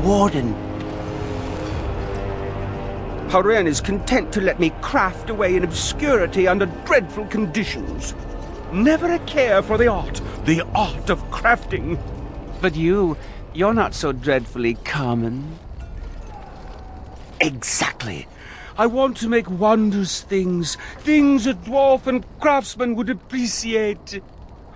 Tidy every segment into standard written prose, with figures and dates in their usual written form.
warden. Haren is content to let me craft away in obscurity under dreadful conditions. Never a care for the art of crafting. But you're not so dreadfully common. Exactly. I want to make wondrous things a dwarf and craftsman would appreciate.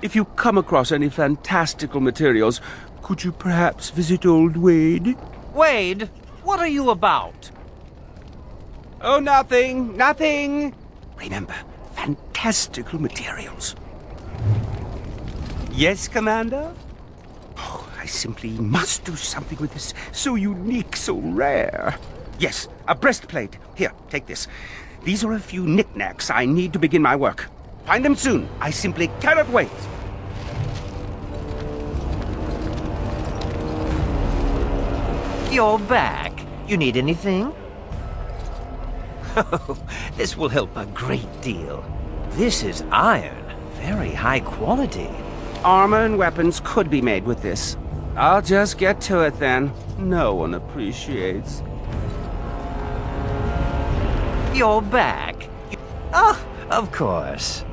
If you come across any fantastical materials, could you perhaps visit old Wade? Wade, what are you about? Oh, nothing. Remember, fantastical materials. Yes, Commander? Oh, I simply must do something with this so unique, so rare. Yes, a breastplate. Here, take this. These are a few knickknacks I need to begin my work. Find them soon. I simply cannot wait. You're back. You need anything? Oh, this will help a great deal. This is iron. Very high quality. Armor and weapons could be made with this. I'll just get to it then. No one appreciates. You're back. Oh, of course.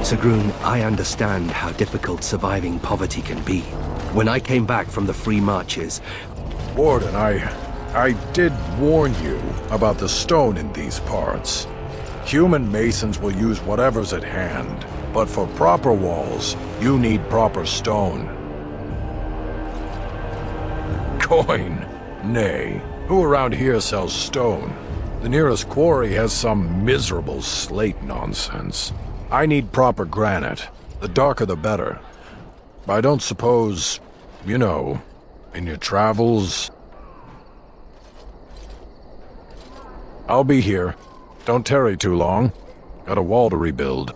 Sagroon, I understand how difficult surviving poverty can be. When I came back from the free marches... Warden, I did warn you about the stone in these parts. Human masons will use whatever's at hand, but for proper walls, you need proper stone. Coin? Nay. Who around here sells stone? The nearest quarry has some miserable slate nonsense. I need proper granite. The darker the better. I don't suppose, you know, in your travels... I'll be here. Don't tarry too long. Got a wall to rebuild.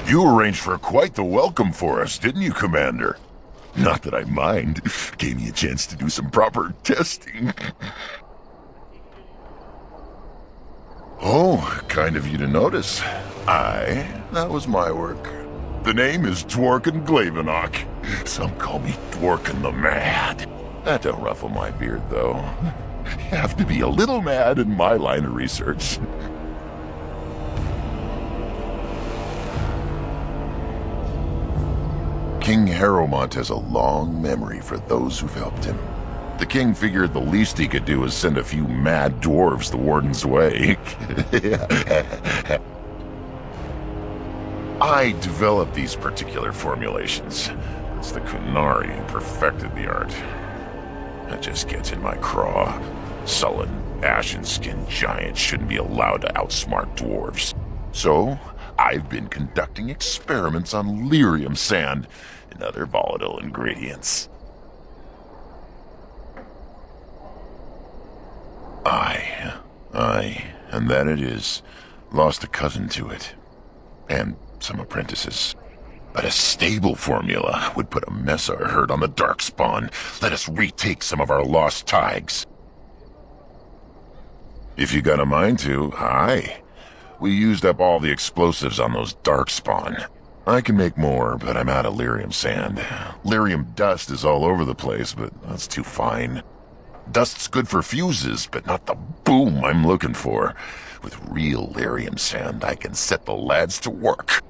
You arranged for quite the welcome for us, didn't you, Commander? Not that I mind. Gave me a chance to do some proper testing. Oh, kind of you to notice. That was my work. The name is Dworkin Glavenok. Some call me Dworkin the Mad. That don't ruffle my beard, though. You have to be a little mad in my line of research. King Harrowmont has a long memory for those who've helped him. The king figured the least he could do was send a few mad dwarves the warden's way. I developed these particular formulations. It's the Kunari who perfected the art. That just gets in my craw. Sullen, ashen-skinned giants shouldn't be allowed to outsmart dwarves. So, I've been conducting experiments on lyrium sand and other volatile ingredients. And that it is. Lost a cousin to it. And some apprentices. But a stable formula would put a mess of herd on the Darkspawn. Let us retake some of our lost tags. If you got a mind to, aye. We used up all the explosives on those Darkspawn. I can make more, but I'm out of lyrium sand. Lyrium dust is all over the place, but that's too fine. Dust's good for fuses, but not the boom I'm looking for. With real lyrium sand, I can set the lads to work.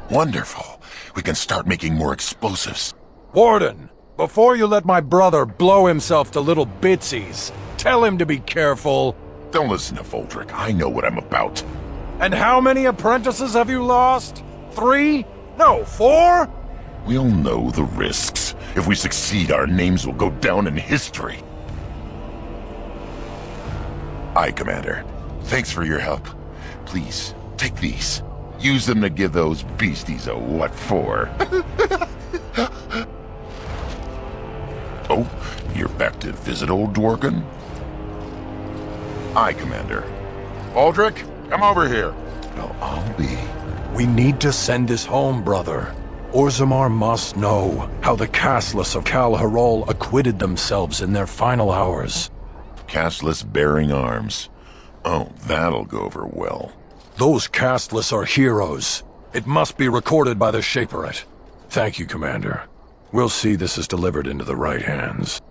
Wonderful. We can start making more explosives. Warden, before you let my brother blow himself to little bitsies, tell him to be careful. Don't listen to Voldrick. I know what I'm about. And how many apprentices have you lost? 3? No, 4? We'll know the risks. If we succeed, our names will go down in history. Aye, Commander. Thanks for your help. Please, take these. Use them to give those beasties a what for. Oh, you're back to visit old Dworkin? Aye, Commander. Aldrich, come over here. Well, I'll be. We need to send this home, brother. Orzammar must know how the casteless of Kal Harol acquitted themselves in their final hours. Casteless bearing arms. Oh, that'll go over well. Those casteless are heroes. It must be recorded by the Shaperet. Thank you, Commander. We'll see this is delivered into the right hands.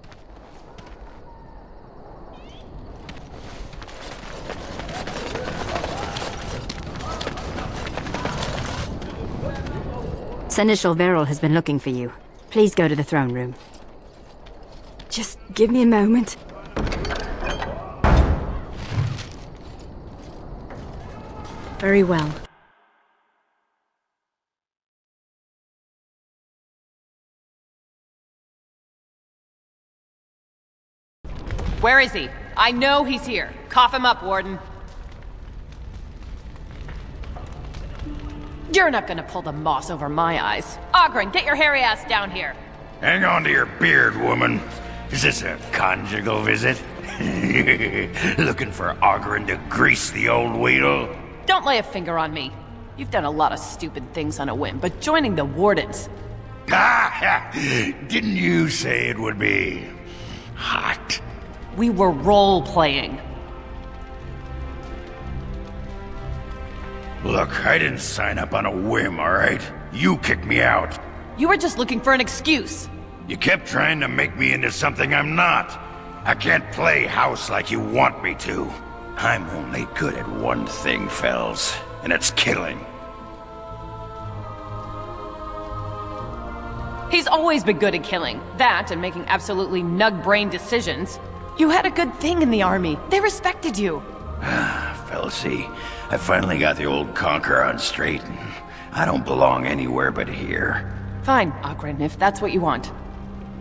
Seneschal Verrill has been looking for you. Please go to the throne room. Just give me a moment. Very well. Where is he? I know he's here. Cough him up, Warden. You're not gonna pull the moss over my eyes. Oghren, get your hairy ass down here. Hang on to your beard, woman. Is this a conjugal visit? Looking for Oghren to grease the old wheel? Don't lay a finger on me. You've done a lot of stupid things on a whim, but joining the Wardens... Ah, didn't you say it would be... hot? We were role-playing. Look, I didn't sign up on a whim, alright? You kicked me out. You were just looking for an excuse. You kept trying to make me into something I'm not. I can't play house like you want me to. I'm only good at one thing, Fells, and it's killing. He's always been good at killing. That and making absolutely nug-brain decisions. You had a good thing in the army. They respected you. Felsey, I finally got the old conquer on straight, and I don't belong anywhere but here. Fine, Oghren, if that's what you want.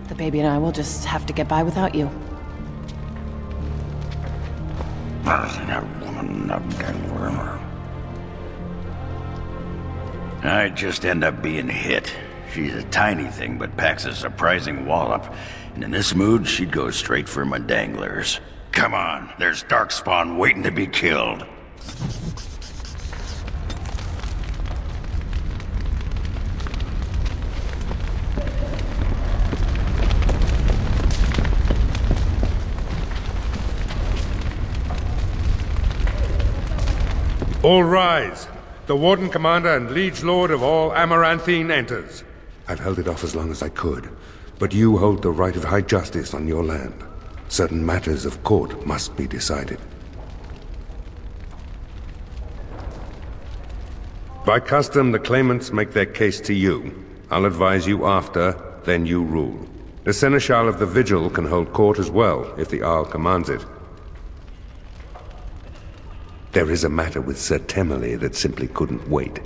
The baby and I will just have to get by without you. I'd just end up being hit. She's a tiny thing, but packs a surprising wallop. And in this mood, she'd go straight for my danglers. Come on, there's Darkspawn waiting to be killed. All rise. The Warden Commander and Liege Lord of all Amaranthine enters. I've held it off as long as I could, but you hold the right of high justice on your land. Certain matters of court must be decided. By custom, the claimants make their case to you. I'll advise you after, then you rule. The Seneschal of the Vigil can hold court as well, if the Arl commands it. There is a matter with Sir Temmerley that simply couldn't wait.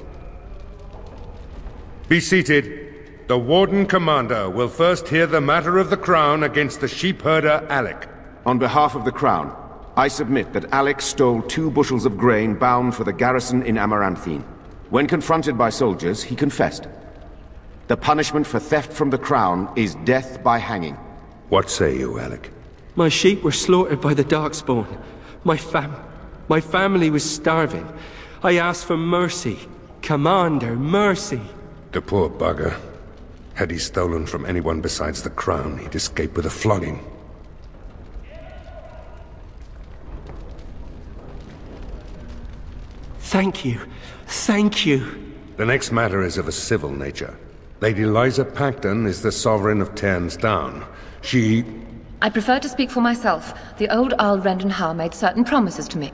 Be seated. The Warden Commander will first hear the matter of the Crown against the sheepherder Alec. On behalf of the Crown, I submit that Alec stole 2 bushels of grain bound for the garrison in Amaranthine. When confronted by soldiers, he confessed. The punishment for theft from the Crown is death by hanging. What say you, Alec? My sheep were slaughtered by the Darkspawn. My family was starving. I asked for mercy. Commander, mercy. The poor bugger. Had he stolen from anyone besides the Crown, he'd escape with a flogging. Thank you. Thank you. The next matter is of a civil nature. Lady Liza Pacton is the sovereign of Terns Down. She... I prefer to speak for myself. The old Earl Rendon Howe made certain promises to me.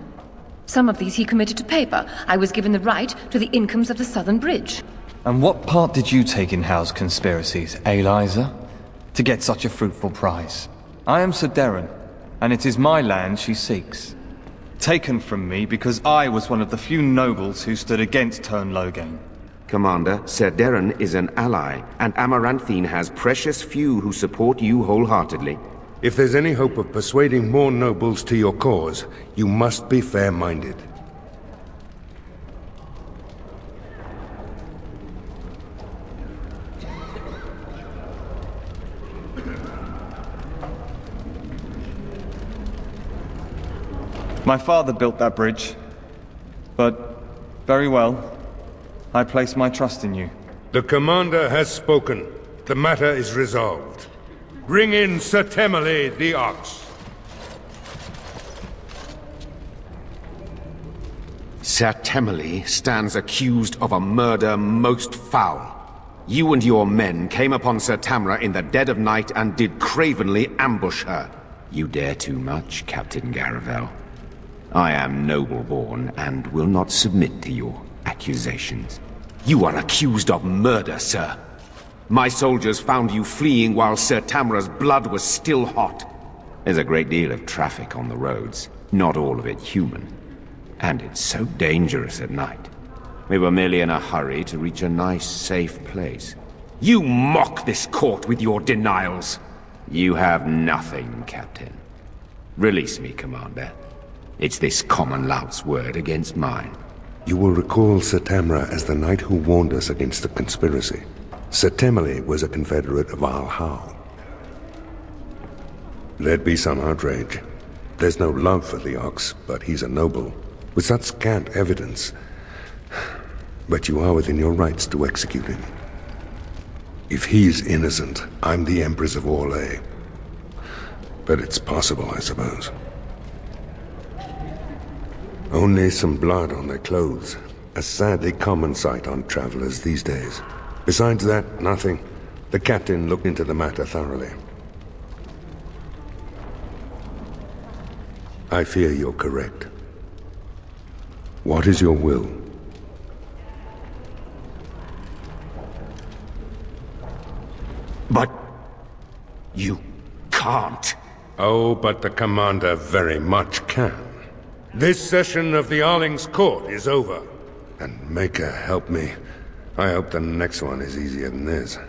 Some of these he committed to paper. I was given the right to the incomes of the Southern Bridge. And what part did you take in Howe's conspiracies, Liza? To get such a fruitful prize? I am Sir Darren, and it is my land she seeks. Taken from me because I was one of the few nobles who stood against Tern Logain. Commander, Sir Darren is an ally, and Amaranthine has precious few who support you wholeheartedly. If there's any hope of persuading more nobles to your cause, you must be fair-minded. My father built that bridge, but very well. I place my trust in you. The commander has spoken. The matter is resolved. Bring in Sir Temele the Ox. Sir Temele stands accused of a murder most foul. You and your men came upon Sir Tamra in the dead of night and did cravenly ambush her. You dare too much, Captain Garavel. I am noble-born and will not submit to your accusations. You are accused of murder, sir. My soldiers found you fleeing while Sir Tamra's blood was still hot. There's a great deal of traffic on the roads, not all of it human. And it's so dangerous at night. We were merely in a hurry to reach a nice, safe place. You mock this court with your denials. You have nothing, Captain. Release me, Commander. It's this common lout's word against mine. You will recall Sir Tamra as the knight who warned us against the conspiracy. Sir Temele was a confederate of Al Howe. There'd be some outrage. There's no love for the Ox, but he's a noble, with such scant evidence. But you are within your rights to execute him. If he's innocent, I'm the Empress of Orlais. But it's possible, I suppose. Only some blood on their clothes. A sadly common sight on travelers these days. Besides that, nothing. The captain looked into the matter thoroughly. I fear you're correct. What is your will? But... you can't. Oh, but the commander very much can. This session of the Arling's court is over. And Maker help me. I hope the next one is easier than this.